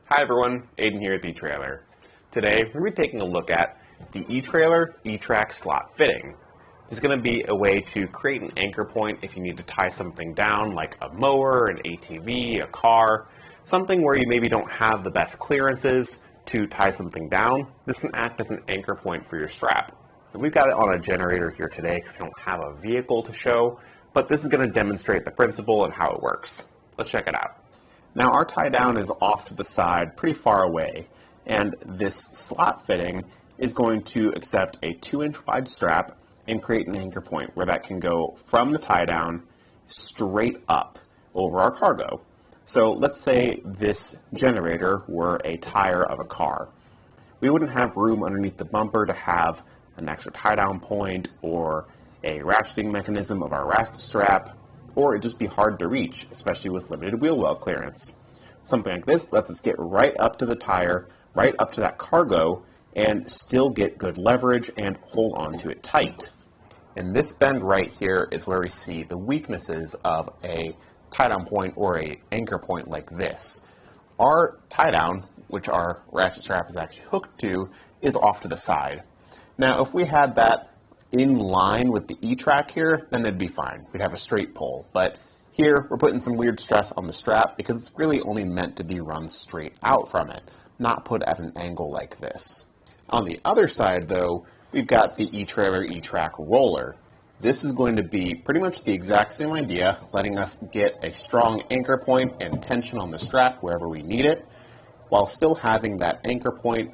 Hi everyone, Aiden here at the Etrailer. Today we're going to be taking a look at the Etrailer E-Track slot fitting. It's going to be a way to create an anchor point if you need to tie something down like a mower, an ATV, a car, something where you maybe don't have the best clearances to tie something down. This can act as an anchor point for your strap. And we've got it on a generator here today because we don't have a vehicle to show, but this is going to demonstrate the principle and how it works. Let's check it out. Now our tie down is off to the side pretty far away, and this slot fitting is going to accept a 2-inch wide strap and create an anchor point where that can go from the tie down straight up over our cargo. So let's say this generator were a tire of a car. We wouldn't have room underneath the bumper to have an extra tie down point or a ratcheting mechanism of our ratchet strap, or it'd just be hard to reach, especially with limited wheel well clearance. Something like this lets us get right up to the tire, right up to that cargo, and still get good leverage and hold on to it tight. And this bend right here is where we see the weaknesses of a tie-down point or a anchor point like this. Our tie-down, which our ratchet strap is actually hooked to, is off to the side. Now, if we had that in line with the E-track here, then it'd be fine. We'd have a straight pull. But here, we're putting some weird stress on the strap because it's really only meant to be run straight out from it, not put at an angle like this. On the other side, though, we've got the Etrailer E-track roller. This is going to be pretty much the exact same idea, letting us get a strong anchor point and tension on the strap wherever we need it, while still having that anchor point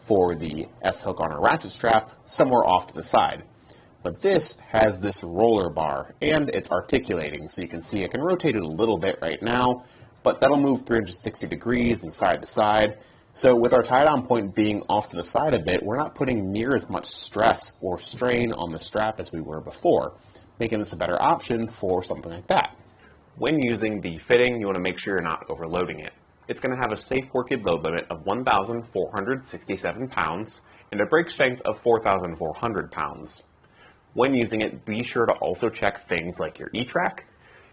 for the S-hook on our ratchet strap somewhere off to the side. But this has this roller bar, and it's articulating, so you can see I can rotate it a little bit right now, but that'll move 360 degrees and side to side. So with our tie-down point being off to the side a bit, we're not putting near as much stress or strain on the strap as we were before, making this a better option for something like that. When using the fitting, you want to make sure you're not overloading it. It's going to have a safe working load limit of 1,467 pounds and a brake strength of 4,400 pounds. When using it, be sure to also check things like your E-track,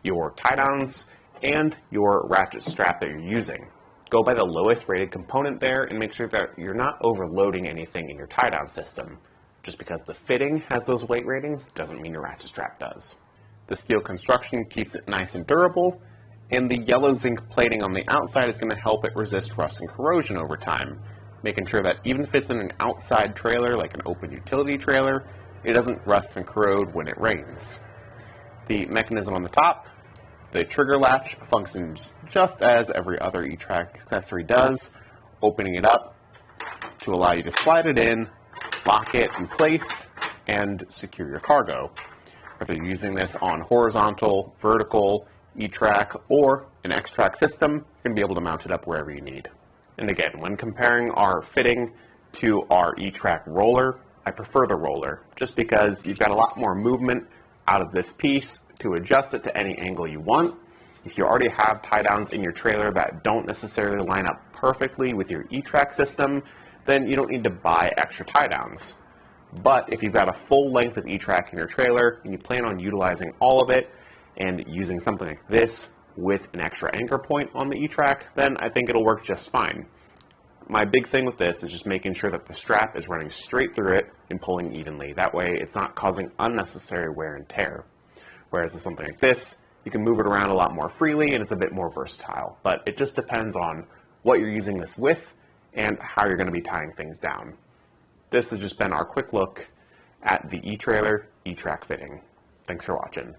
your tie-downs, and your ratchet strap that you're using. Go by the lowest rated component there and make sure that you're not overloading anything in your tie-down system. Just because the fitting has those weight ratings doesn't mean your ratchet strap does. The steel construction keeps it nice and durable, and the yellow zinc plating on the outside is going to help it resist rust and corrosion over time, making sure that even if it's in an outside trailer like an open utility trailer, it doesn't rust and corrode when it rains. The mechanism on the top, the trigger latch, functions just as every other E-track accessory does, opening it up to allow you to slide it in, lock it in place, and secure your cargo. Whether you're using this on horizontal, vertical, E-track, or an X-track system, you're going to be able to mount it up wherever you need. And again, when comparing our fitting to our E-track roller, I prefer the roller, just because you've got a lot more movement out of this piece to adjust it to any angle you want. If you already have tie-downs in your trailer that don't necessarily line up perfectly with your E-track system, then you don't need to buy extra tie-downs. But if you've got a full length of E-track in your trailer and you plan on utilizing all of it and using something like this with an extra anchor point on the E-track, then I think it'll work just fine. My big thing with this is just making sure that the strap is running straight through it and pulling evenly. That way it's not causing unnecessary wear and tear. Whereas with something like this, you can move it around a lot more freely and it's a bit more versatile. But it just depends on what you're using this with and how you're going to be tying things down. This has just been our quick look at the Etrailer E-track fitting. Thanks for watching.